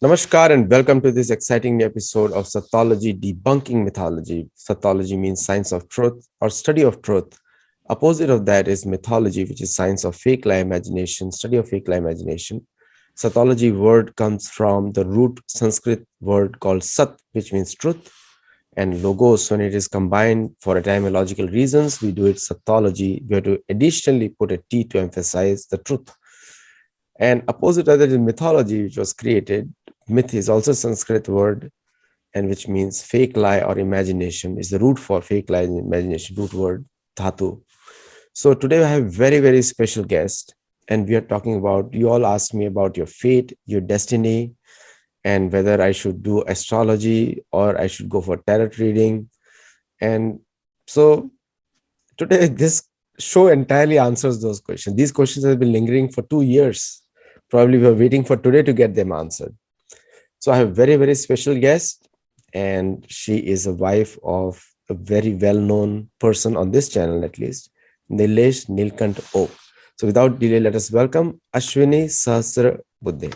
Namaskar and welcome to this exciting new episode of Sattology Debunking Mythology. Sattology means science of truth or study of truth. Opposite of that is mythology, which is science of fake lie imagination, study of fake lie imagination. Sattology word comes from the root Sanskrit word called Sat, which means truth, and logos. When it is combined for etymological reasons, we do it Sattology. We have to additionally put a T to emphasize the truth. And opposite of that is mythology, which was created. Myth is also a Sanskrit word, and which means fake lie or imagination. Is the root for fake lie and imagination, root word dhatu. So today I have a very, very special guest, and we are talking about, you all asked me about your fate, your destiny, and whether I should do astrology or I should go for tarot reading. And so today this show entirely answers those questions. These questions have been lingering for 2 years. Probably we are waiting for today to get them answered. So I have a very, very special guest, and she is a wife of a very well-known person on this channel, at least, Nilesh Nilkant O. So without delay, let us welcome Ashwini Sahasrabudhe.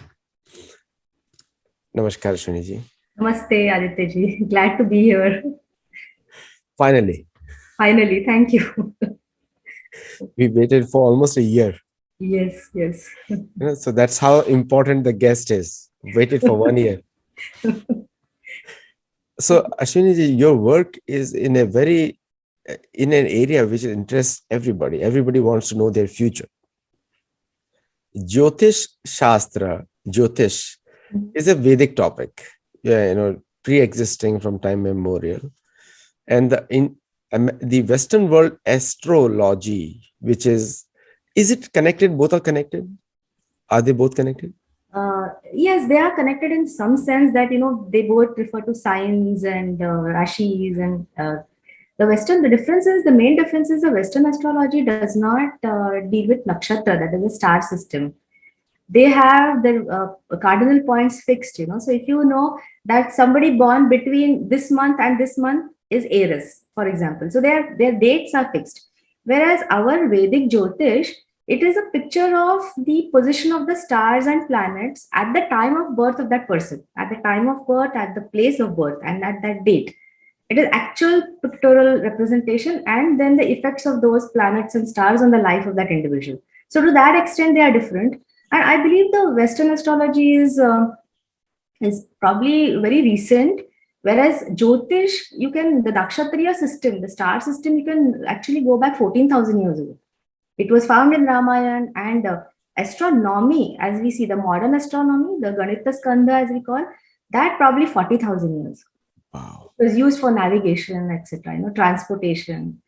Namaskar, Ashwini ji. Namaste, Aditya ji. Glad to be here. Finally. Finally, thank you. We waited for almost a year. Yes. So that's how important the guest is. Waited for 1 year. So Ashwini ji, your work is in an area which interests everybody. Everybody wants to know their future. Jyotishastra, Jyotish, is a Vedic topic. Pre-existing from time memorial. And the Western world astrology, which is it connected? Both are connected? Are they both connected? Yes, they are connected in some sense that, they both refer to signs and rashis and the main difference is the Western astrology does not deal with nakshatra, that is a star system. They have the cardinal points fixed, So if you know that somebody born between this month and this month is Aries, for example. So their dates are fixed. Whereas our Vedic Jyotish, it is a picture of the position of the stars and planets at the time of birth of that person, at the time of birth, at the place of birth, and at that date. It is actual pictorial representation and then the effects of those planets and stars on the life of that individual. So to that extent, they are different. And I believe the Western astrology is probably very recent, whereas Jyotish, the Nakshatriya system, the star system, you can actually go back 14,000 years ago. It was found in Ramayana, and astronomy, as we see the modern astronomy, the Ganita Skandha as we call, that probably 40,000 years. Wow. It was used for navigation, etc., transportation,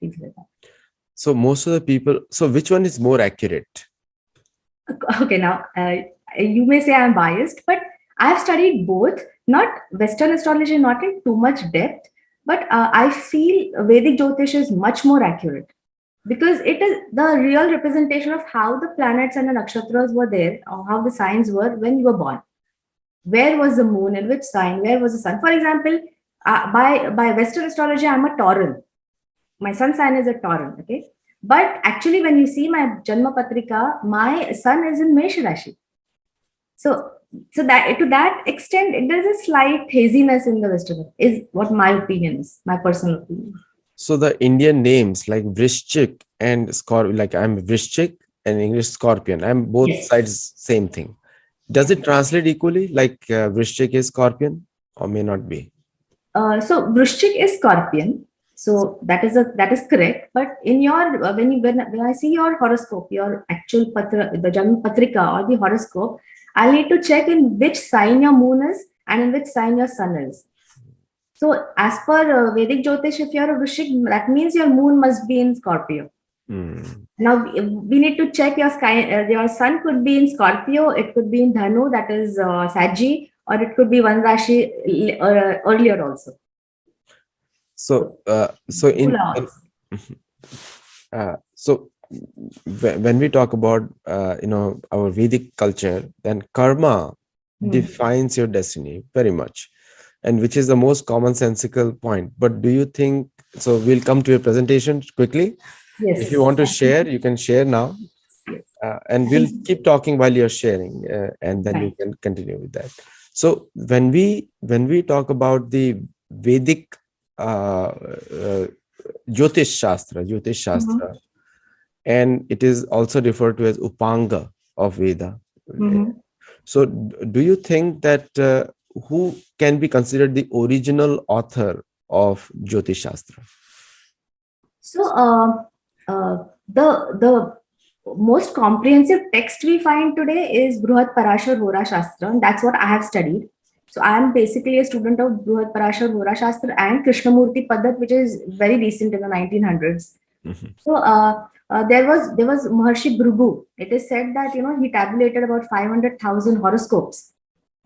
things like that. So most of the people, so which one is more accurate? Okay, now you may say I'm biased, but I've studied both, not Western astrology, not in too much depth, but I feel Vedic Jyotish is much more accurate because it is the real representation of how the planets and the nakshatras were there, or how the signs were when you were born. Where was the moon, in which sign, where was the sun? For example, by Western astrology, I'm a Tauran. My sun sign is a Tauran, okay? But actually, when you see my Janma Patrika, my sun is in Mesh Rashi. So that to that extent, there's a slight haziness in the Western, is what my opinion is, my personal opinion. So the Indian names like Vrishchik and Scorpion, like I'm Vrishchik and English Scorpion, I'm both sides same thing. Does it translate equally? Like Vrishchik is Scorpion or may not be? So Vrishchik is Scorpion. So that is correct. But in your when I see your horoscope, your actual the Janma Patrika or the horoscope, I'll need to check in which sign your moon is and in which sign your sun is. So as per Vedic Jyotish, if you're a Vrishchik, that means your moon must be in Scorpio. Now we need to check your sky. Your sun could be in Scorpio, it could be in Dhanu, that is Saggi, or it could be one Rashi earlier also. So when we talk about our Vedic culture, then karma defines your destiny very much, and which is the most commonsensical point. But do you think so? We'll come to your presentation quickly. Yes. If you want to share, you can share now. And we'll keep talking while you're sharing, and then you Right. can continue with that. So when we talk about the Vedic Jyotish Mm-hmm. Shastra, and it is also referred to as Upanga of Veda. Mm-hmm. So, do you think that who can be considered the original author of Jyotishastra? So, the most comprehensive text we find today is Bruhat Parashar Hora Shastra, and that's what I have studied. So, I am basically a student of Bruhat Parashar Hora Shastra and Krishnamurti Padat, which is very recent in the 1900s. Mhm. So, there was Maharshi Bhrigu. It is said that he tabulated about 500,000 horoscopes.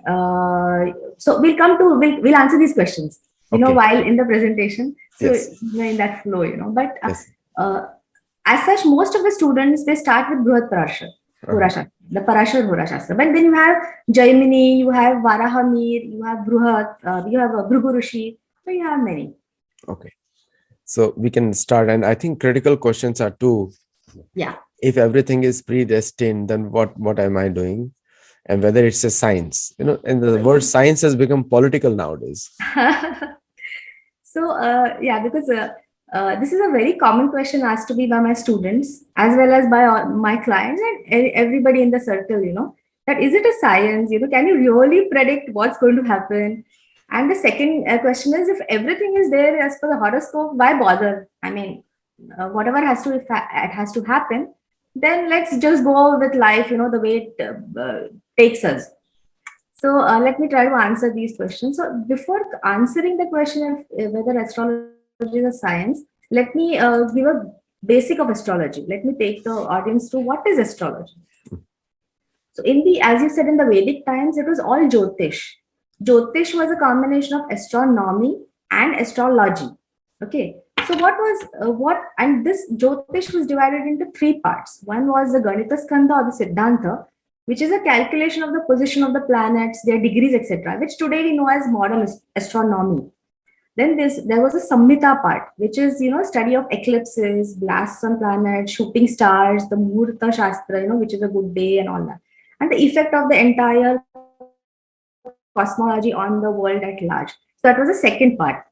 So we'll answer these questions Okay. while in the presentation, so Yes. in that flow, but Yes. uh, as such, most of the students, they start with Bruhat Parashar Uh-huh. Horashastra, the Parashar Horashastra, but then you have Jaimini, you have Varahamir, you have Bruhat, you have Bhrigu Rishi, so you have many. Okay. So we can start, and I think critical questions are two. Yeah. If everything is predestined, then what am I doing? And whether it's a science, and the word science has become political nowadays. So, yeah, because this is a very common question asked to me by my students as well as by all my clients and everybody in the circle, that is it a science? Can you really predict what's going to happen? And the second question is, if everything is there as per the horoscope, why bother? I mean, whatever it has to happen, then let's just go with life, the way it takes us. So let me try to answer these questions. So before answering the question of whether astrology is a science, let me give a basic of astrology. Let me take the audience to what is astrology. So as you said, in the Vedic times, it was all Jyotish. Jyotish was a combination of astronomy and astrology. Okay. So and this Jyotish was divided into three parts. One was the Ganita Skandha or the Siddhanta, which is a calculation of the position of the planets, their degrees, etc., which today we know as modern astronomy. Then there was a Samhita part, which is study of eclipses, blasts on planets, shooting stars, the Muhurta Shastra, which is a good day and all that, and the effect of the entire cosmology on the world at large. So that was the second part.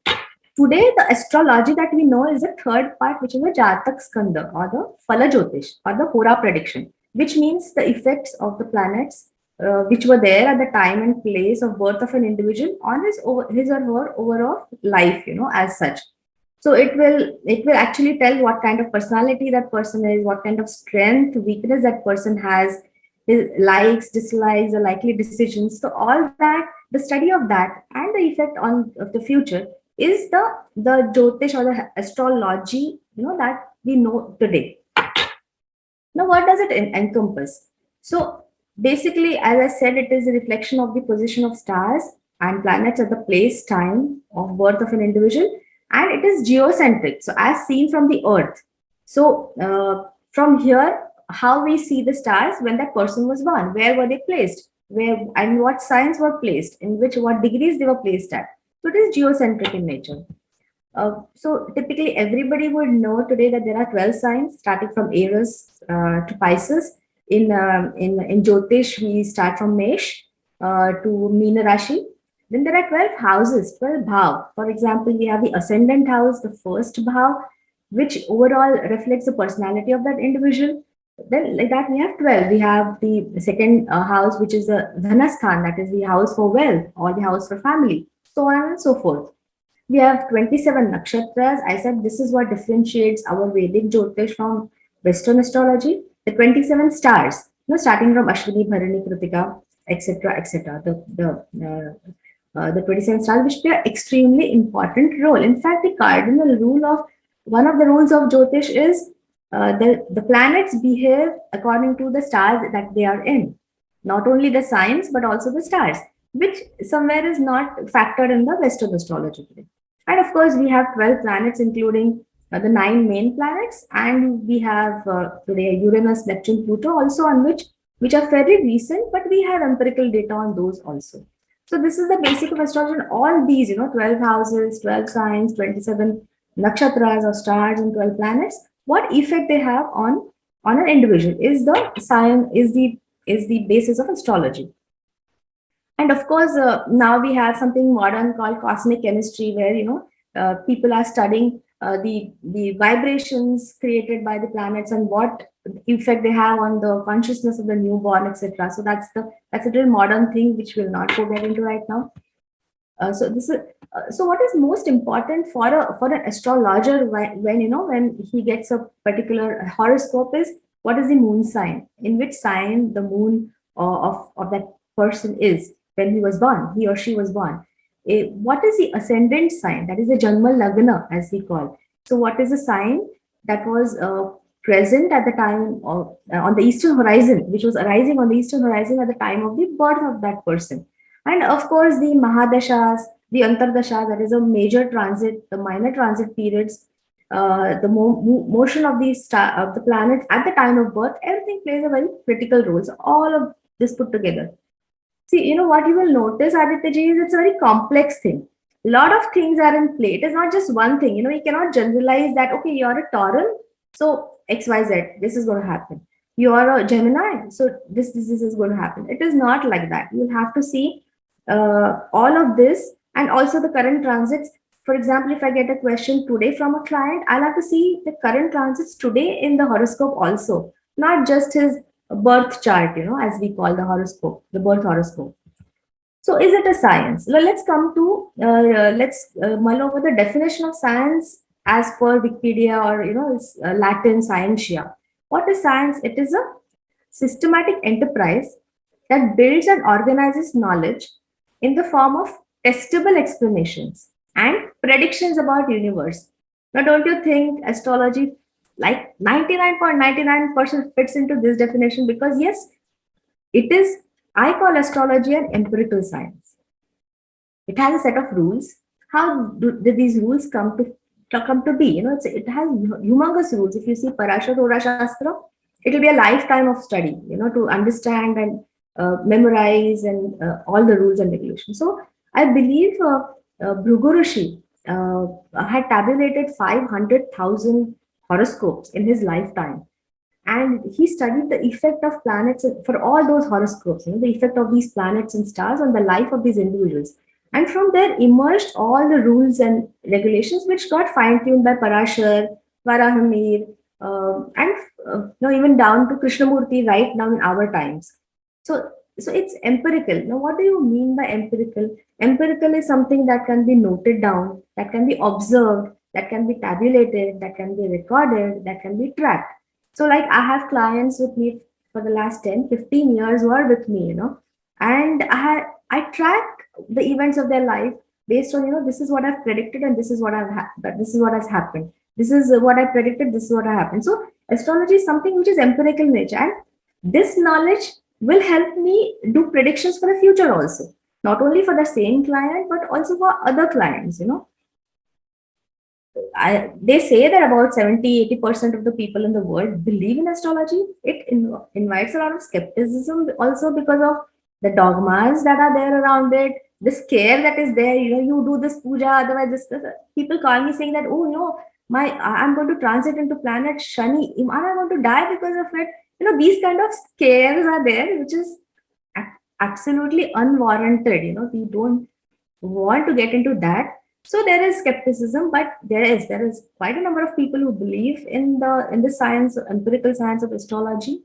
Today, the astrology that we know is the third part, which is the Jatak Skandha or the Phala Jyotish or the Hora prediction, which means the effects of the planets which were there at the time and place of birth of an individual on his or her overall life, as such. So it will actually tell what kind of personality that person is, what kind of strength, weakness that person has, his likes, dislikes, the likely decisions. So all that, the study of that and the effect on of the future is the Jyotish or the astrology, that we know today. Now, what does it encompass? So, basically, as I said, it is a reflection of the position of stars and planets at the place, time of birth of an individual, and it is geocentric. So, as seen from the Earth. So, from here, how we see the stars when that person was born, where were they placed, where and what signs were placed, in what degrees they were placed at. So, it is geocentric in nature. So typically everybody would know today that there are 12 signs starting from Aries to Pisces. In Jyotish, we start from Mesh to Meena Rashi. Then there are 12 houses, 12 bhav. For example, we have the ascendant house, the first bhav, which overall reflects the personality of that individual. Then like that we have 12. We have the second house, which is the Dhanasthan, that is the house for wealth or the house for family, so on and so forth. We have 27 nakshatras. I said this is what differentiates our Vedic Jyotish from Western astrology. The 27 stars, starting from Ashwini, Bharani, Kritika, etc., etc. The 27 stars, which play an extremely important role. In fact, the cardinal rule of one of the rules of Jyotish is the planets behave according to the stars that they are in. Not only the signs, but also the stars, which somewhere is not factored in the Western astrology today. And of course, we have 12 planets, including the 9 main planets, and we have today Uranus, Neptune, Pluto, also on which are fairly recent, but we have empirical data on those also. So this is the basic of astrology. And all these, 12 houses, 12 signs, 27 nakshatras or stars, and 12 planets, what effect they have on on an individual is the sign, is the basis of astrology. And of course, now we have something modern called cosmic chemistry, where people are studying the vibrations created by the planets and what effect they have on the consciousness of the newborn, etc. So that's a real modern thing which we'll not go get into right now. So what is most important for an astrologer when he gets a particular horoscope is what is the moon sign, in which sign the moon of that person is when he was born, he or she was born. What is the ascendant sign? That is the Janma Lagna, as we call. So what is the sign that was present at the time of on the eastern horizon, which was arising on the eastern horizon at the time of the birth of that person? And of course, the Mahadashas, the Antardasha, that is a major transit, the minor transit periods, the motion of the star of the planets at the time of birth, everything plays a very critical role. So all of this put together. See, what you will notice, Aditya ji, is it's a very complex thing. A lot of things are in play. It is not just one thing. You cannot generalize that, okay, you're a Tauran, so XYZ, this is going to happen. You are a Gemini, so this is going to happen. It is not like that. You'll have to see all of this and also the current transits. For example, if I get a question today from a client, I'll have to see the current transits today in the horoscope also, not just his birth chart, as we call the horoscope, the birth horoscope. So is it a science? Well, let's come to, let's mull over the definition of science as per Wikipedia or, it's Latin scientia. What is science? It is a systematic enterprise that builds and organizes knowledge in the form of testable explanations and predictions about universe. Now, don't you think astrology like 99.99% fits into this definition? Because yes, it is, I call astrology an empirical science. It has a set of rules. How did these rules come to be? It has humongous rules. If you see Parashara, it will be a lifetime of study, to understand and memorize and all the rules and regulations. So I believe Bhrigu Rishi had tabulated 500,000 horoscopes in his lifetime. And he studied the effect of planets for all those horoscopes, the effect of these planets and stars on the life of these individuals. And from there emerged all the rules and regulations which got fine-tuned by Parashar, Varahamir, and even down to Krishnamurti right now in our times. So it's empirical. Now, what do you mean by empirical? Empirical is something that can be noted down, that can be observed, that can be tabulated, that can be recorded, that can be tracked. So like I have clients with me for the last 10, 15 years who are with me, and I track the events of their life based on, this is what I've predicted and this is what this is what has happened. This is what I predicted, this is what happened. So astrology is something which is empirical in nature, and this knowledge will help me do predictions for the future also, not only for the same client, but also for other clients, they say that about 70-80% of the people in the world believe in astrology. It invites a lot of skepticism also because of the dogmas that are there around it, the scare that is there. You do this puja, otherwise this. People call me saying that, oh, I'm going to transit into planet Shani. Am I going to die because of it? These kind of scares are there, which is absolutely unwarranted. We don't want to get into that. So there is skepticism, but there is quite a number of people who believe in the science, empirical science of astrology.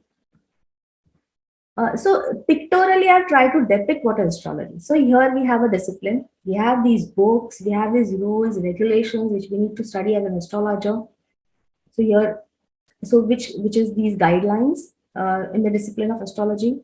So pictorially, I've tried to depict what is astrology. So here we have a discipline. We have these books, we have these rules, regulations, which we need to study as an astrologer. So here, which is these guidelines in the discipline of astrology.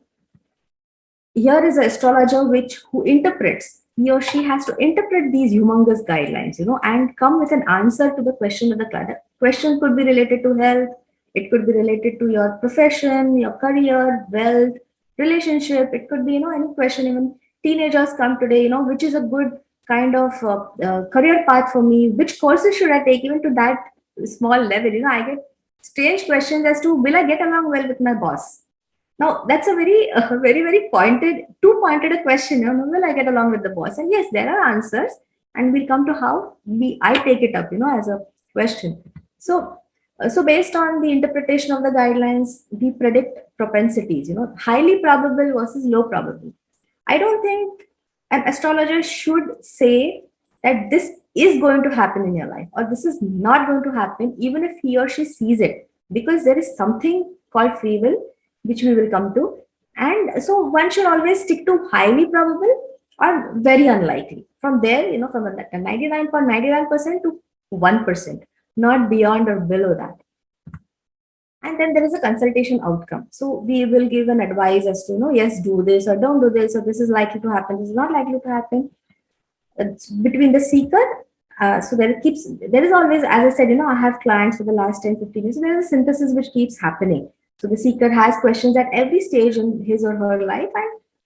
Here is an astrologer who interprets. He or she has to interpret these humongous guidelines, and come with an answer to the question of the client. The question could be related to health. It could be related to your profession, your career, wealth, relationship. It could be, any question. Even teenagers come today, which is a good kind of career path for me? Which courses should I take? Even to that small level, I get strange questions as to, will I get along well with my boss? Now, that's a very, very pointed, too pointed a question. Will I get along with the boss? And yes, there are answers, and we'll come to how I take it up, as a question. So So based on the interpretation of the guidelines, we predict propensities, highly probable versus low probable. I don't think an astrologer should say that this is going to happen in your life or this is not going to happen, even if he or she sees it, because there is something called free will, which we will come to. And so one should always stick to highly probable or very unlikely. From there, from the 99.99% to 1%, not beyond or below that. And then there is a consultation outcome. So we will give an advice as to, yes, do this or don't do this, or this is likely to happen, this is not likely to happen. It's between the seeker. So there is always, as I said, I have clients for the last 10, 15 years. So there is a synthesis which keeps happening. So the seeker has questions at every stage in his or her life,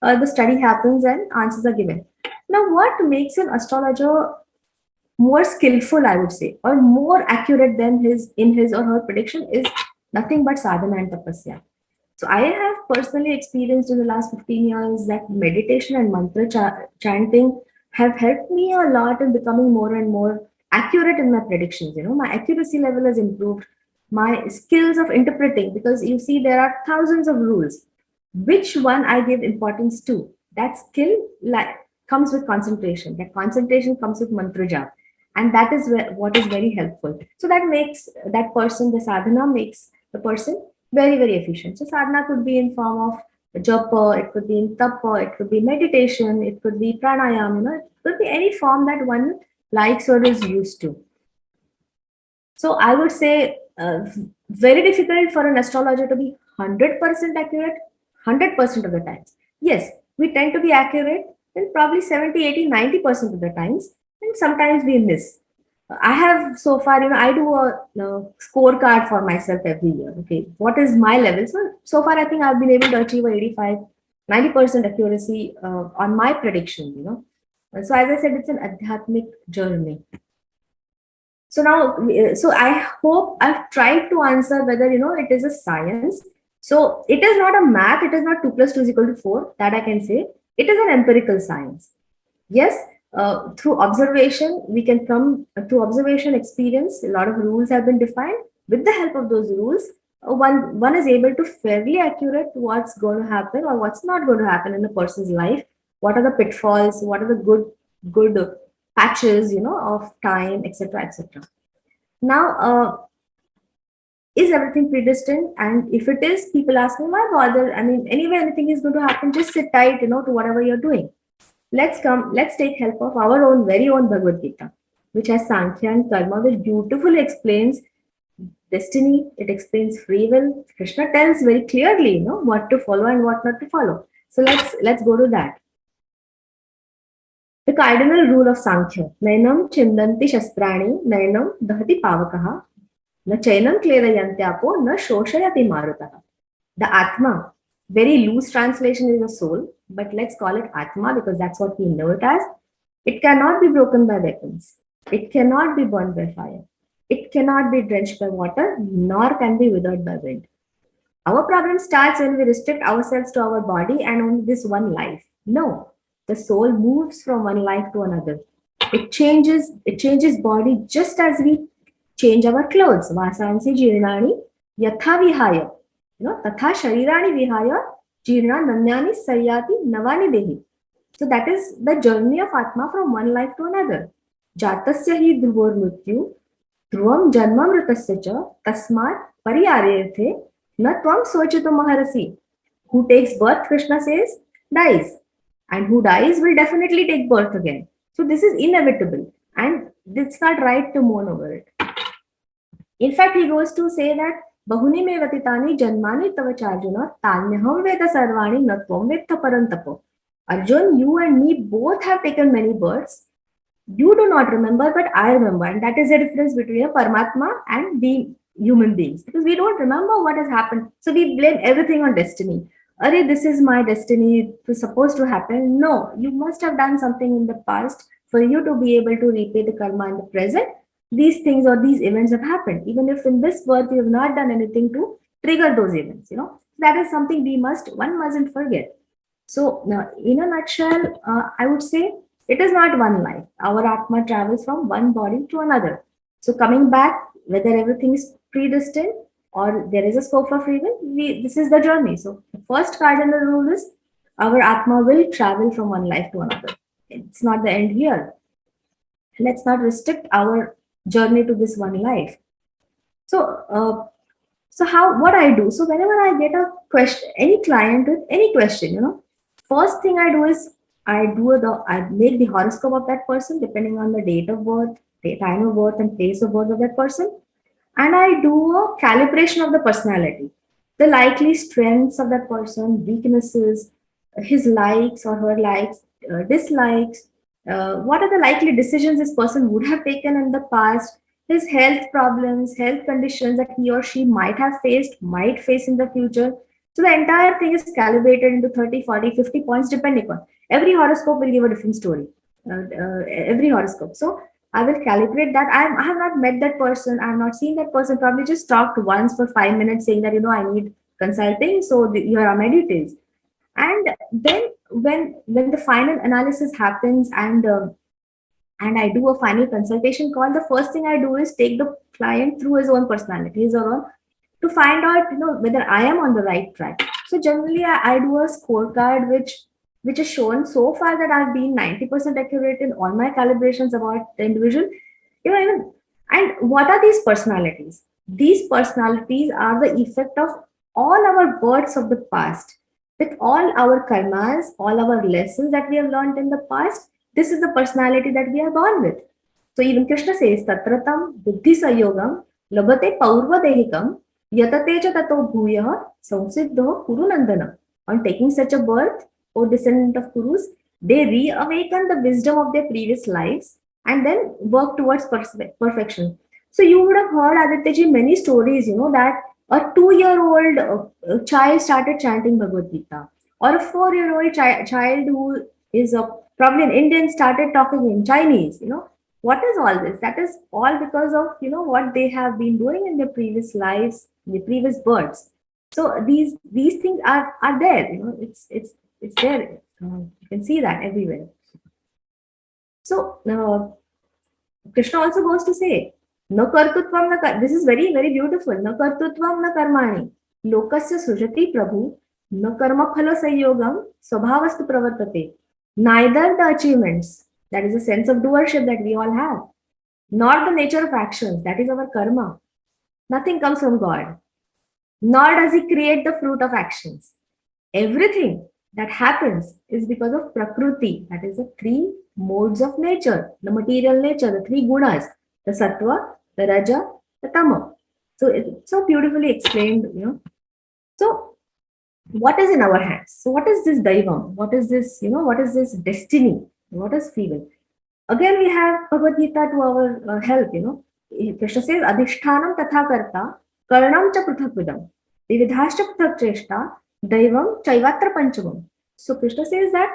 and the study happens and answers are given. Now, what makes an astrologer more skillful, I would say, or more accurate than his or her prediction is nothing but sadhana and tapasya. So I have personally experienced in the last 15 years that meditation and mantra chanting have helped me a lot in becoming more and more accurate in my predictions. My accuracy level has improved, my skills of interpreting, because you see there are thousands of rules. Which one I give importance to? That skill comes with concentration. That concentration comes with mantra jap. And that is what is very helpful. So that makes that person, the sadhana makes the person very, very efficient. So sadhana could be in form of japa, it could be in tapa, it could be meditation, it could be pranayam, it could be any form that one likes or is used to. So I would say very difficult for an astrologer to be 100% accurate 100% of the times. Yes, we tend to be accurate in probably 70, 80, 90% of the times, and sometimes we miss. I have so far, I do a scorecard for myself every year. Okay, what is my level? So far, I think I've been able to achieve 85, 90% accuracy on my prediction. So as I said, it's an adhyatmic journey. So now, so I hope I've tried to answer whether it is a science. So it is not a math. It is not 2 plus 2 is equal to 4. That I can say. It is an empirical science. Yes, through observation, we can come through observation experience. A lot of rules have been defined. With the help of those rules, one is able to fairly accurate what's going to happen or what's not going to happen in a person's life. What are the pitfalls? What are the good patches, of time, etc., etc. Now, is everything predestined? And if it is, people ask me, why bother? I mean, anyway, anything is going to happen. Just sit tight, to whatever you're doing. Let's take help of our very own Bhagavad Gita, which has Sankhya and Karma, which beautifully explains destiny. It explains free will. Krishna tells very clearly, what to follow and what not to follow. So let's go to that. The cardinal rule of Sankhya, Nainam chindanti shastrani, Nainam dahati pavakaha, na chainam kledayantyapo, na shoshayati marutaha. The Atma, very loose translation is the soul, but let's call it Atma because that's what we know it as. It cannot be broken by weapons. It cannot be burned by fire. It cannot be drenched by water, nor can be withered by wind. Our problem starts when we restrict ourselves to our body and only this one life. No, the soul moves from one life to another. It changes body just as we change our clothes. Vasansi jirnani yatha vihaya. Tatha sharirani vihaya jirna nanyani saryati navani dehi. So that is the journey of Atma from one life to another. Jatasya hi dhruvor mrityu dhruvam janmamritasya cha tasmat pariyarayathe na tvam sochito maharasi. Who takes birth, Krishna says, dies. And who dies will definitely take birth again. So this is inevitable. And it's not right to mourn over it. In fact, he goes to say that Bahuni me vatitani janmani tavacharjuna tanyaham veda sarvani natvam vetta parantapo. Arjun, you and me both have taken many births. You do not remember, but I remember. And that is the difference between a Paramatma and the human beings. Because we don't remember what has happened. So we blame everything on destiny. Arey, this is my destiny. It was supposed to happen. No, you must have done something in the past for you to be able to repay the karma in the present. These things or these events have happened. Even if in this birth you have not done anything to trigger those events, that is something one mustn't forget. So in a nutshell, I would say it is not one life. Our Atma travels from one body to another. So coming back, whether everything is predestined or there is a scope for free will. This is the journey. So the first cardinal rule is our Atma will travel from one life to another. It's not the end here. Let's not restrict our journey to this one life. So, what I do? So whenever I get a question, any client with any question, first thing I do is I make the horoscope of that person depending on the date of birth, the time of birth, and place of birth of that person, and I do a calibration of the personality, the likely strengths of that person, weaknesses, his likes or her likes, dislikes, what are the likely decisions this person would have taken in the past, his health problems, health conditions that he or she might have faced, might face in the future. So the entire thing is calibrated into 30, 40, 50 points depending on. Every horoscope will give a different story. Every horoscope. So I will calibrate that. I have not met that person. I have not seen that person. Probably just talked once for 5 minutes saying that, I need consulting. So here are my details. And then when the final analysis happens and I do a final consultation call, the first thing I do is take the client through his own personality, his or her, to find out, whether I am on the right track. So generally, I do a scorecard which is shown so far that I've been 90% accurate in all my calibrations about the individual. Even and what are these personalities? These personalities are the effect of all our births of the past, with all our karmas, all our lessons that we have learned in the past. This is the personality that we are born with. So even Krishna says, Tatratam Buddhi Sayogam Labate Paurva Dehikam Yatate cha Tato Bhuyah Samsiddho Kurunandana. On taking such a birth, O descendant of Kurus, they reawaken the wisdom of their previous lives and then work towards perfection. So you would have heard, Aditya, many stories, that a 2-year-old child started chanting Bhagavad Gita, or a 4-year-old child who is probably an Indian started talking in Chinese. What is all this? That is all because of what they have been doing in their previous lives, in the previous births. So these things are there. It's there. You can see that everywhere. So Krishna also goes to say, "No kartutvam na." This is very very beautiful. "No kartutvam na karmani lokasya sujati prabhu no karma phala sayogam swabhavastu pravartate." Neither the achievements, that is a sense of doership that we all have, nor the nature of actions, that is our karma. Nothing comes from God, nor does He create the fruit of actions. Everything that happens is because of Prakriti, that is the three modes of nature, the material nature, the three gunas, the Sattva, the Raja, the Tama. So it's so beautifully explained, So what is in our hands? So what is this Daivam? What is this, what is this destiny? What is free will? Again, we have Bhagavad Gita to our help, Krishna says, Adhishthanam tatha karta, karnam cha pruthak vidam, vividhascha pruthak cheshta, Daivam chaivatra panchamam. So Krishna says that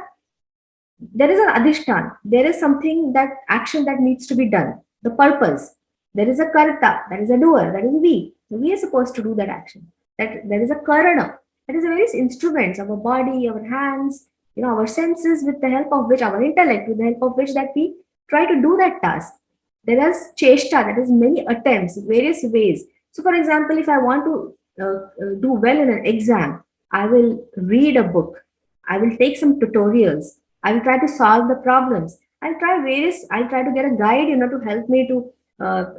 there is an adhishtan, there is something, that action that needs to be done, the purpose. There is a karta, that is a doer, that is we. So we are supposed to do that action. That there is a karana, that is the various instruments, our body, our hands, our senses, with the help of which, our intellect, with the help of which that we try to do that task. There is cheshta, that is many attempts, various ways. So for example, if I want to do well in an exam, I will read a book. I will take some tutorials. I will try to solve the problems. I'll try to get a guide, to help me to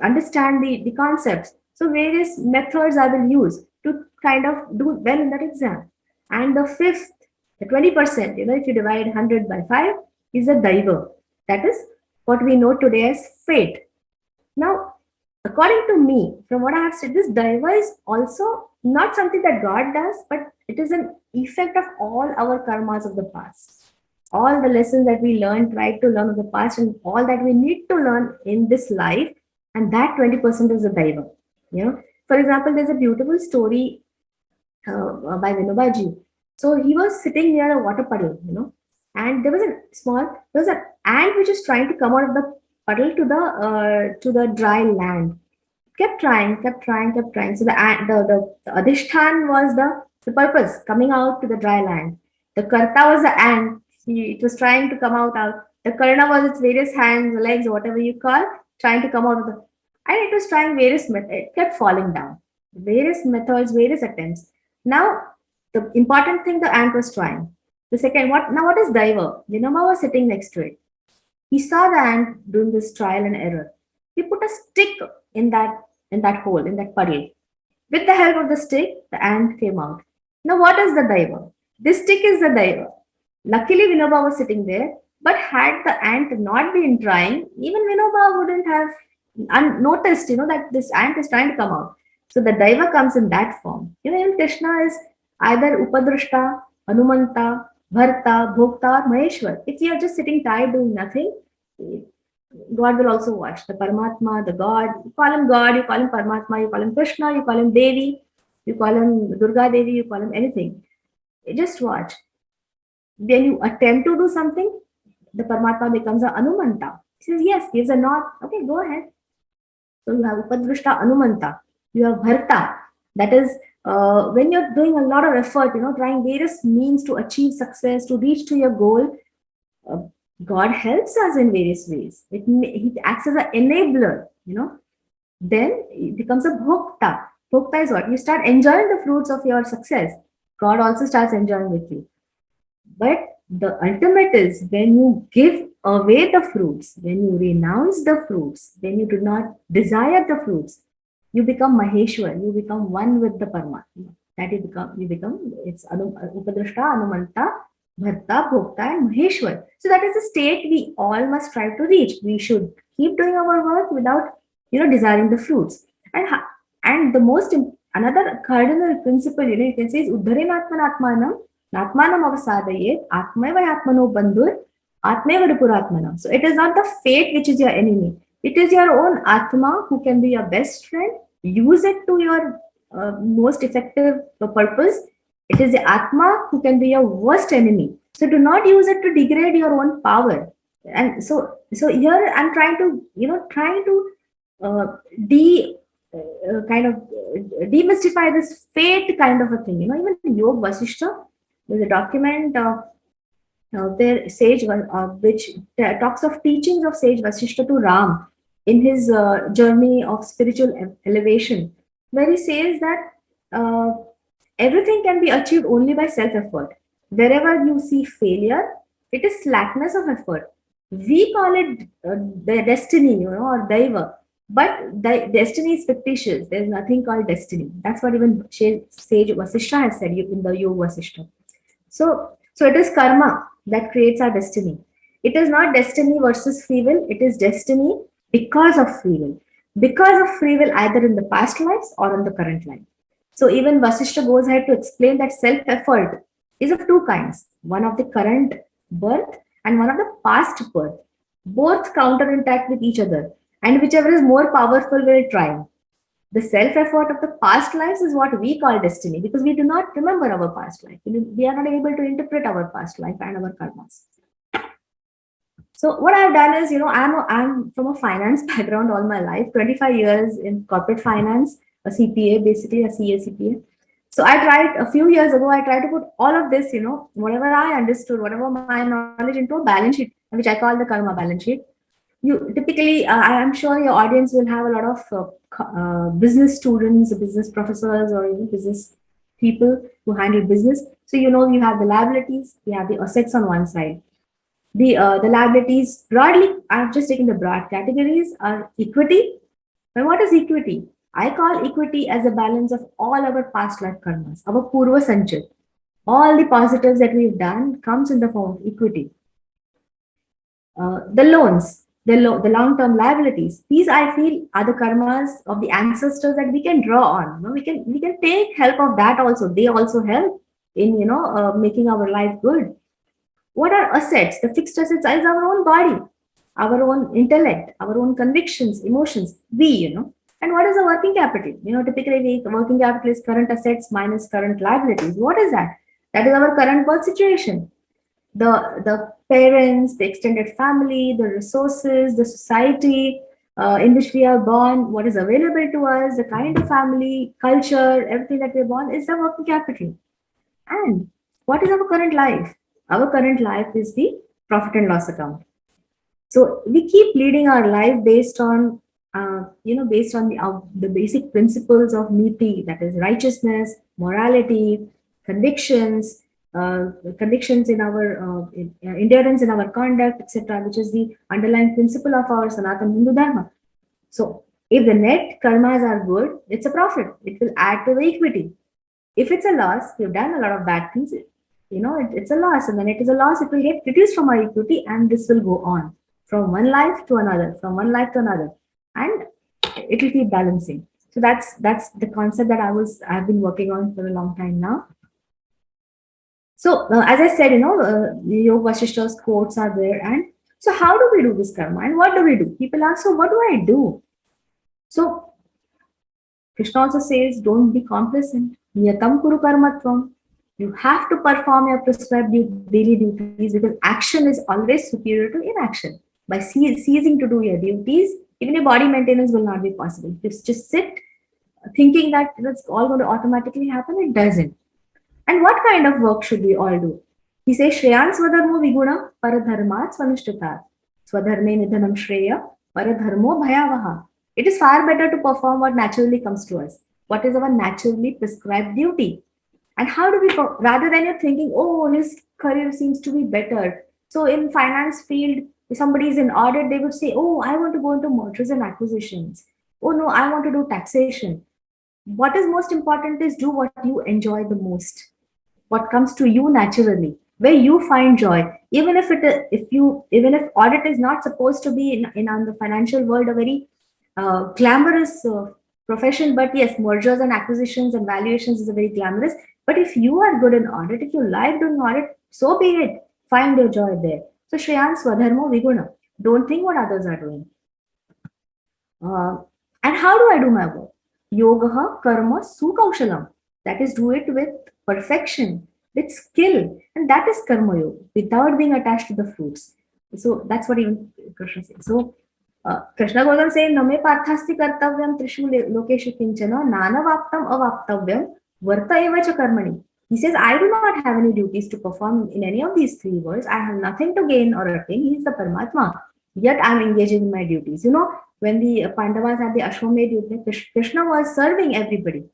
understand the concepts. So various methods I will use to kind of do well in that exam. And the fifth, the 20%, if you divide 100 by 5, is a daiva. That is what we know today as fate. Now, according to me, from what I have said, this daiva is also not something that God does, but it is an effect of all our karmas of the past. All the lessons that we learned, tried to learn of the past, and all that we need to learn in this life, and that 20% is a daiva. For example, there's a beautiful story by Vinobaji. So he was sitting near a water puddle, and there was an ant which was trying to come out of the puddle to the dry land. Kept trying. So the adhishtan was the purpose, coming out to the dry land. The karta was the ant. It was trying to come out. The karna was its various hands, legs, whatever you call, trying to come out of the. And it was trying various methods. It kept falling down. Various methods, various attempts. Now, the important thing the ant was trying. The second, what is Daiva? Vinoma was sitting next to it. He saw the ant doing this trial and error. He put a stick in that hole, in that puddle. With the help of the stick, the ant came out. Now, what is the Daiva? This stick is the Daiva. Luckily, Vinoba was sitting there, but had the ant not been trying, even Vinoba wouldn't have unnoticed, that this ant is trying to come out. So the Daiva comes in that form. Even Krishna is either Upadrushta, Hanumanta, Bharta, Bhokta, or Maheshwar. If you are just sitting tired doing nothing, God will also watch. The Paramatma, the God, you call him God, you call him Paramatma, you call him Krishna, you call him Devi, you call him Durga Devi, you call him anything. Just watch. When you attempt to do something, the Paramatma becomes a Anumanta. He says, yes, gives a nod. Okay, go ahead. So you have Upadrushta Anumanta. You have Bharta. That is when you're doing a lot of effort, trying various means to achieve success, to reach to your goal. God helps us in various ways. He acts as an enabler, Then it becomes a bhokta. Bhokta is what? You start enjoying the fruits of your success. God also starts enjoying with you. But the ultimate is when you give away the fruits, when you renounce the fruits, when you do not desire the fruits, you become Maheshwar, you become one with the Paramatma. That you become, it's Upadrushta, Anumanta, Bharta, Bhokta, and Maheshwar. So that is a state we all must strive to reach. We should keep doing our work without, desiring the fruits. And the another cardinal principle, you can say is Uddharenatman Atmanam, Natmanam avasadaye, Atmeva Atmano Bandhur, Atmeva Ripuratmanam. So it is not the fate which is your enemy. It is your own Atma who can be your best friend. Use it to your most effective purpose. It is the Atma who can be your worst enemy. So do not use it to degrade your own power. And so here I'm trying to kind of demystify this fate kind of a thing. Even Yoga Vasishtha, there's a document where sage which talks of teachings of sage Vasishtha to Ram in his journey of spiritual elevation, where he says that everything can be achieved only by self-effort. Wherever you see failure, it is slackness of effort. We call it the destiny, or daiva, but the destiny is fictitious. There's nothing called destiny. That's what even sage Vasishtha has said in the Yoga Vasishtha. So it is karma that creates our destiny. It is not destiny versus free will. It is destiny because of free will. Because of free will, either in the past lives or in the current life. So even Vasishtha goes ahead to explain that self-effort is of two kinds. One of the current birth and one of the past birth. Both counterattack with each other. And whichever is more powerful will triumph. The self-effort of the past lives is what we call destiny, because we do not remember our past life. We are not able to interpret our past life and our karmas. So what I've done is, I'm from a finance background all my life, 25 years in corporate finance, a CPA, basically a CA CPA. So I tried a few years ago, I tried to put all of this, whatever I understood, whatever my knowledge into a balance sheet, which I call the karma balance sheet. You typically, I am sure your audience will have a lot of business students, business professors, or business people who handle business. So you have the liabilities, you have the assets on one side. The liabilities broadly, I've just taken the broad categories, are equity. And what is equity? I call equity as a balance of all our past life karmas, our purva sanchit. All the positives that we've done comes in the form of equity. The loans, the long-term liabilities, these I feel are the karmas of the ancestors that we can draw on. We can take help of that also. They also help in making our life good. What are assets? The fixed assets is our own body, our own intellect, our own convictions, emotions. And what is the working capital? Typically working capital is current assets minus current liabilities. What is that? That is our current birth situation. The parents, the extended family, the resources, the society in which we are born, what is available to us, the kind of family, culture, everything that we are born is the working capital. And what is our current life? Our current life is the profit and loss account. So we keep leading our life based on based on the basic principles of niti, that is righteousness, morality, convictions, convictions in our endurance in our conduct, etc., which is the underlying principle of our Sanatana Hindu Dharma. So, if the net karmas are good, it's a profit. It will add to the equity. If it's a loss, we've done a lot of bad things. It's a loss, and then it is a loss. It will get reduced from our equity, and this will go on from one life to another, from one life to another, and it will keep balancing. So that's the concept that I've been working on for a long time now. So as I said, the Yoga Vasishta's quotes are there, and so how do we do this karma, and what do we do? People ask, so what do I do? So Krishna also says, don't be complacent. Niyatam kuru karmatvam. You have to perform your prescribed daily duties, because action is always superior to inaction. By ceasing to do your duties, even your body maintenance will not be possible. Just sit thinking that it's all going to automatically happen. It doesn't. And what kind of work should we all do? He says, Shreyan swadharmo viguna paradharmat swanishtatat. Swadharme nidhanam shreya paradharmo bhayavaha. It is far better to perform what naturally comes to us. What is our naturally prescribed duty? And how do we, rather than you're thinking, oh, his career seems to be better. So in finance field, if somebody is in audit, they would say, oh, I want to go into mergers and acquisitions. Oh no, I want to do taxation. What is most important is do what you enjoy the most, what comes to you naturally, where you find joy. Even if audit is not supposed to be in on the financial world a very glamorous profession, but yes, mergers and acquisitions and valuations is a very glamorous. But if you are good in audit, if you like doing audit, so be it. Find your joy there. So Shreyan Swadharmo Viguna. Don't think what others are doing. And how do I do my work? Yogaha karma sukaushalam. That is, do it with perfection, with skill. And that is karma yoga, without being attached to the fruits. So that's what even Krishna says. So Krishna goes on saying, Name parthasti kartavyam trishu lokeshu kinchana nanavaptam avaptavyam varta eva cha karmani. He says, I do not have any duties to perform in any of these three worlds. I have nothing to gain or attain. He is the Paramatma. Yet I am engaging in my duties. When the Pandavas had the Ashwamedh Yudh, Krishna was serving everybody.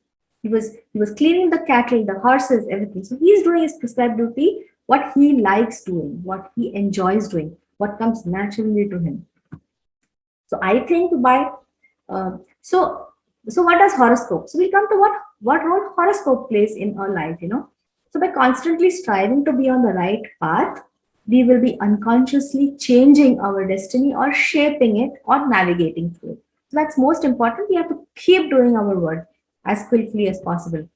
He was cleaning the cattle, the horses, everything. So he is doing his prescribed duty, what he likes doing, what he enjoys doing, what comes naturally to him. So I think by so what does horoscope? So we come to what role horoscope plays in our life. So by constantly striving to be on the right path, we will be unconsciously changing our destiny or shaping it or navigating through it. So that's most important. We have to keep doing our work as quickly as possible.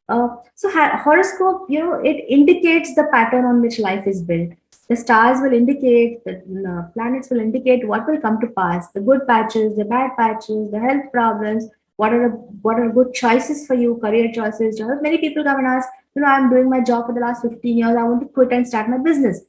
So horoscope, it indicates the pattern on which life is built. The stars will indicate, the planets will indicate what will come to pass, the good patches, the bad patches, the health problems, what are good choices for you, career choices. Many people come and ask, I'm doing my job for the last 15 years, I want to quit and start my business.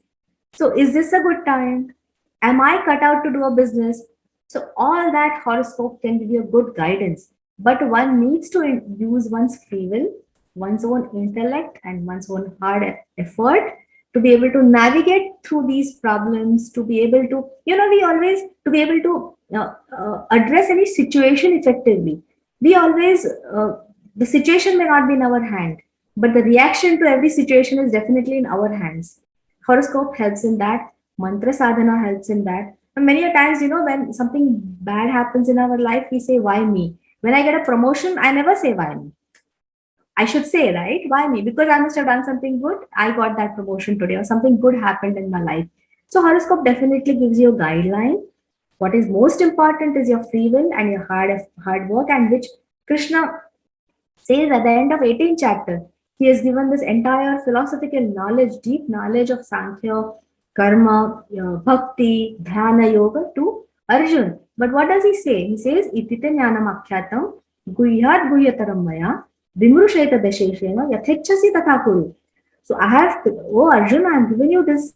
So is this a good time? Am I cut out to do a business? So all that horoscope can give you a good guidance, but one needs to use one's free will, one's own intellect, and one's own hard effort to be able to navigate through these problems, to be able to, to be able to address any situation effectively. The situation may not be in our hand, but the reaction to every situation is definitely in our hands. Horoscope helps in that. Mantra sadhana helps in that. And many a times, when something bad happens in our life, we say, why me? When I get a promotion, I never say, why me? I should say, right? Why me? Because I must have done something good. I got that promotion today, or something good happened in my life. So horoscope definitely gives you a guideline. What is most important is your free will and your hard work, and which Krishna says at the end of 18th chapter. He has given this entire philosophical knowledge, deep knowledge of Sankhya, Karma, Bhakti, Dhyana Yoga to Arjun. But what does he say? He says, Itite jnanam akhyatam guhyat guhyataram maya vimrusheta dasheshena yathechasi tatha kuru. So Arjun, I have given you this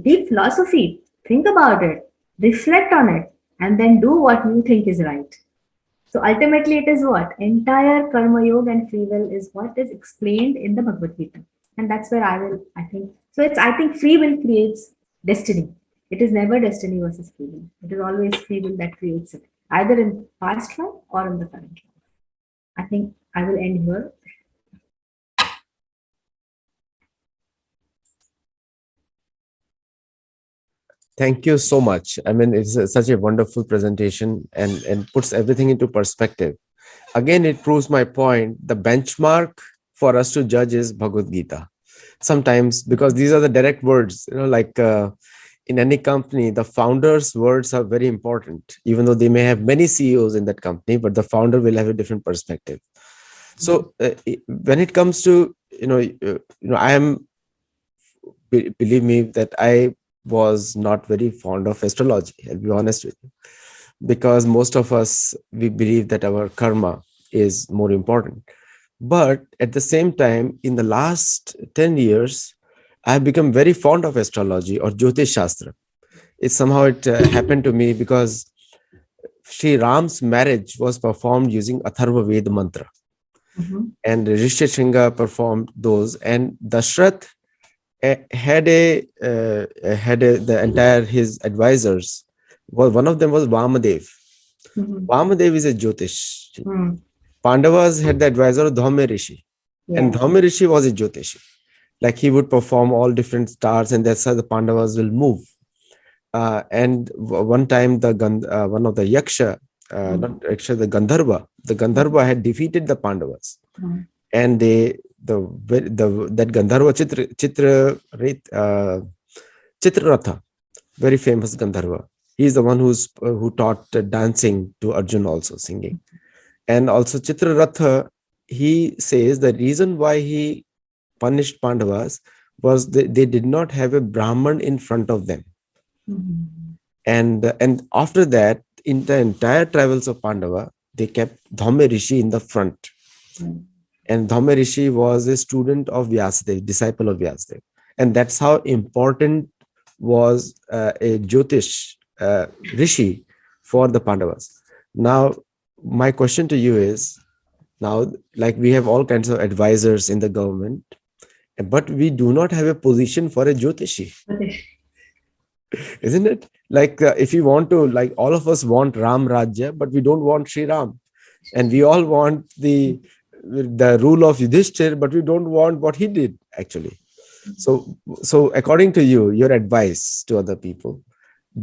deep philosophy. Think about it, reflect on it, and then do what you think is right. So ultimately, it is what? Entire Karma Yoga and free will is what is explained in the Bhagavad Gita. And that's where I think. So I think free will creates destiny. It is never destiny versus free will. It is always free will that creates it. either in past life or in the current life. I think I will end here. Thank you so much. I mean, it's such a wonderful presentation and puts everything into perspective. Again, it proves my point. The benchmark for us to judge is Bhagavad Gita. Sometimes, because these are the direct words, like in any company, the founder's words are very important, even though they may have many CEOs in that company, but the founder will have a different perspective. So when it comes to, I am, believe me, that I was not very fond of astrology. I'll be honest with you, because most of us, we believe that our karma is more important. But at the same time, in the last 10 years, I've become very fond of astrology or Jyotishastra. It happened to me because Sri Ram's marriage was performed using Atharva Ved mantra, and Rishi Shringa performed those, and Dashrath the entire his advisors. Well, one of them was Vamadev. Vamadev is a Jyotish. Pandavas had the advisor Dhaumya Rishi, and Dhaumya Rishi was a Jyotish. Like he would perform all different stars, and that's how the Pandavas will move. And one time, one of the Yaksha, not Yaksha, the Gandharva had defeated the Pandavas, and that Gandharva Chitraratha, very famous Gandharva. He is the one who taught dancing to Arjun, also singing. And also Chitraratha, he says the reason why he punished Pandavas was they did not have a Brahman in front of them. And after that, in the entire travels of Pandava, they kept Dhaumya Rishi in the front. And Dhaumya Rishi was a student of Vyasadeva, disciple of Vyasadeva. And that's how important was a Jyotish Rishi for the Pandavas. Now, my question to you is, now, like we have all kinds of advisors in the government, but we do not have a position for a Jyotishi. Isn't it? Like if you want to, like all of us want Ram Rajya, but we don't want Sri Ram. And we all want the rule of Yudhishthir, but we don't want what he did actually. So according to you, your advice to other people,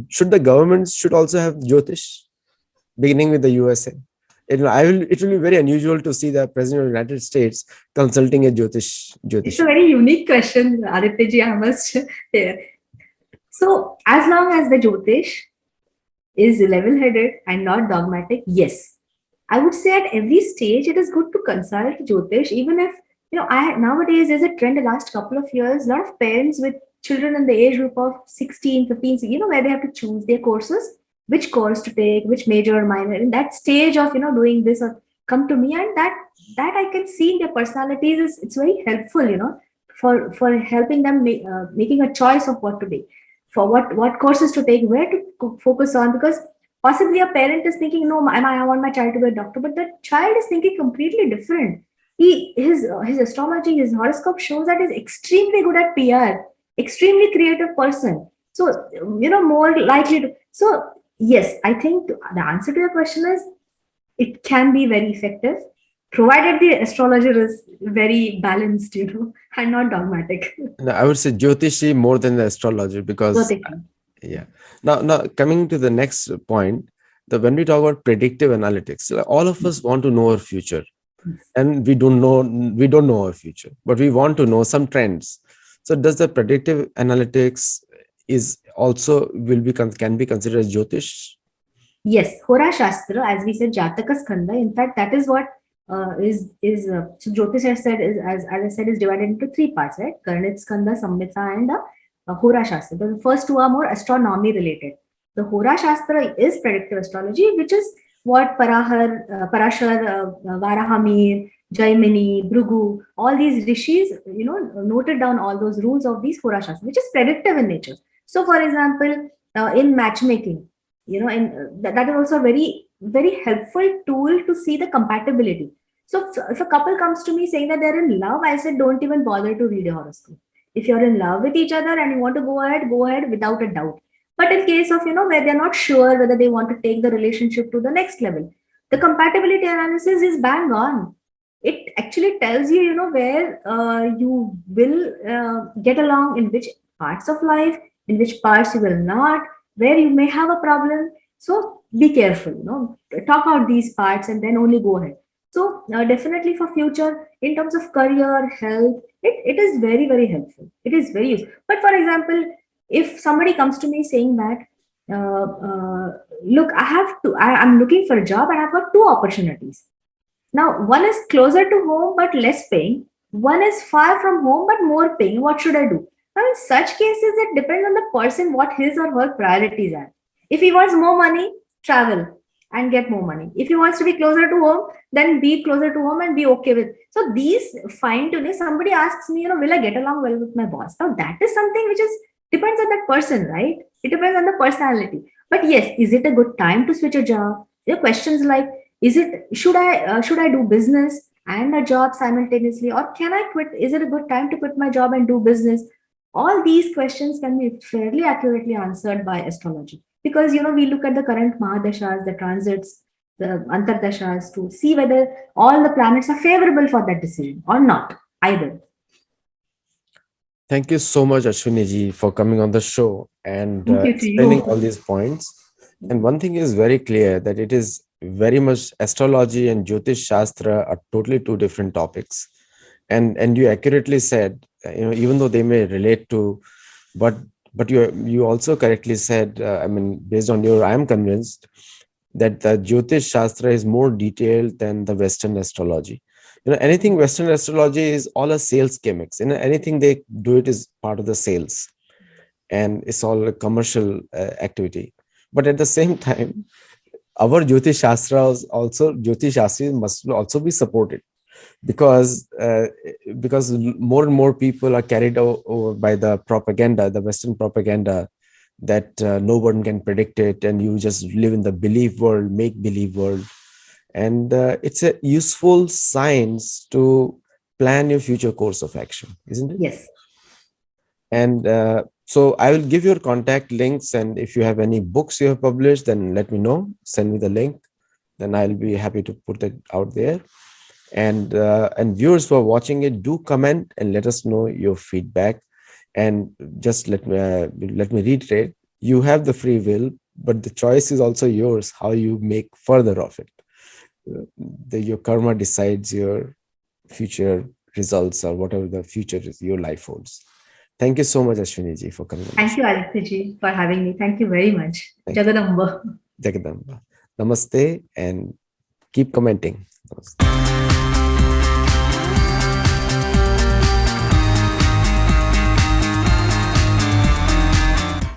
should the governments should also have Jyotish, beginning with the USA? It will be very unusual to see the President of the United States consulting a Jyotish. It's a very unique question, Aditya ji, I must say. So, as long as the Jyotish is level-headed and not dogmatic, yes. I would say at every stage, it is good to consult Jyotish, even if, nowadays there's a trend the last couple of years, a lot of parents with children in the age group of 16, 15, where they have to choose their courses, which course to take, which major or minor, in that stage of, doing this or come to me, and that I can see in their personalities it's very helpful, for helping them making a choice of what to do, for what courses to take, where to focus on, because possibly a parent is thinking, no, I want my child to be a doctor, but the child is thinking completely different. His astrology, his horoscope shows that he's extremely good at PR, extremely creative person. So, more likely to. So, yes, I think the answer to your question is it can be very effective, provided the astrologer is very balanced, and not dogmatic. No, I would say Jyotishi more than the astrologer, because yeah. Now coming to the next point, when we talk about predictive analytics, all of us want to know our future, and we don't know our future, but we want to know some trends. So does the predictive analytics can be considered as Jyotish? Yes, Horashastra, as we said, Jataka Skandha. In fact, that is what so Jyotish has said as I said, is divided into three parts, right? Karnit Skandha, Samhita, and Horashastra. The first two are more astronomy related. The Horashastra is predictive astrology, which is what Parashar, Varahamir, Jaimini, Bhrigu, all these rishis, noted down all those rules of these Horashastra, which is predictive in nature. So, for example, in matchmaking, and that is also a very, very helpful tool to see the compatibility. So if a couple comes to me saying that they're in love, I said, don't even bother to read a horoscope. If you're in love with each other and you want to go ahead without a doubt. But in case of, where they're not sure whether they want to take the relationship to the next level, the compatibility analysis is bang on. It actually tells you, where you will get along, in which parts of life, in which parts you will not, where you may have a problem. So be careful, talk out these parts and then only go ahead. So definitely for future, in terms of career, health, it is very, very helpful. It is very useful. But for example, if somebody comes to me saying that, look, I'm looking for a job and I've got two opportunities. Now, one is closer to home but less paying. One is far from home but more paying. What should I do? Now, in such cases, it depends on the person what his or her priorities are. If he wants more money, travel and get more money. If he wants to be closer to home, then be closer to home and be okay with. So these fine tuning. Somebody asks me, will I get along well with my boss? Now that is something which is depends on that person, right? It depends on the personality. But yes, is it a good time to switch a job? There are questions like, is it should I do business and a job simultaneously, or can I quit? Is it a good time to quit my job and do business? All these questions can be fairly accurately answered by astrology, because we look at the current mahadashas, the transits, the antardashas, to see whether all the planets are favorable for that decision or not either. Thank you so much, Ashwini ji, for coming on the show and Thank you to explaining you. all these points. And one thing is very clear, that it is very much astrology and Jyotishastra are totally two different topics. And you accurately said, even though they may relate to, but you also correctly said, based on your, I am convinced that the Jyotishastra is more detailed than the Western astrology. Anything Western astrology is all a sales gimmicks. Anything they do, it is part of the sales, and it's all a commercial activity. But at the same time, our Jyotishastras must also be supported, because more and more people are carried over by the propaganda, the Western propaganda, that no one can predict it, and you just live in the belief world, make believe world. And it's a useful science to plan your future course of action, isn't it? Yes. And so I will give your contact links, and if you have any books you have published, then let me know, send me the link, then I'll be happy to put it out there. And viewers who are watching it, do comment and let us know your feedback. And just let me reiterate, you have the free will, but the choice is also yours, how you make further of it. Your karma decides your future results, or whatever the future is your life holds. Thank you so much, Ashwini ji, for coming. Thank you, Aditya ji, for having me. Thank you very much. Jagadamba. Jagadamba. Namaste, and keep commenting. Namaste.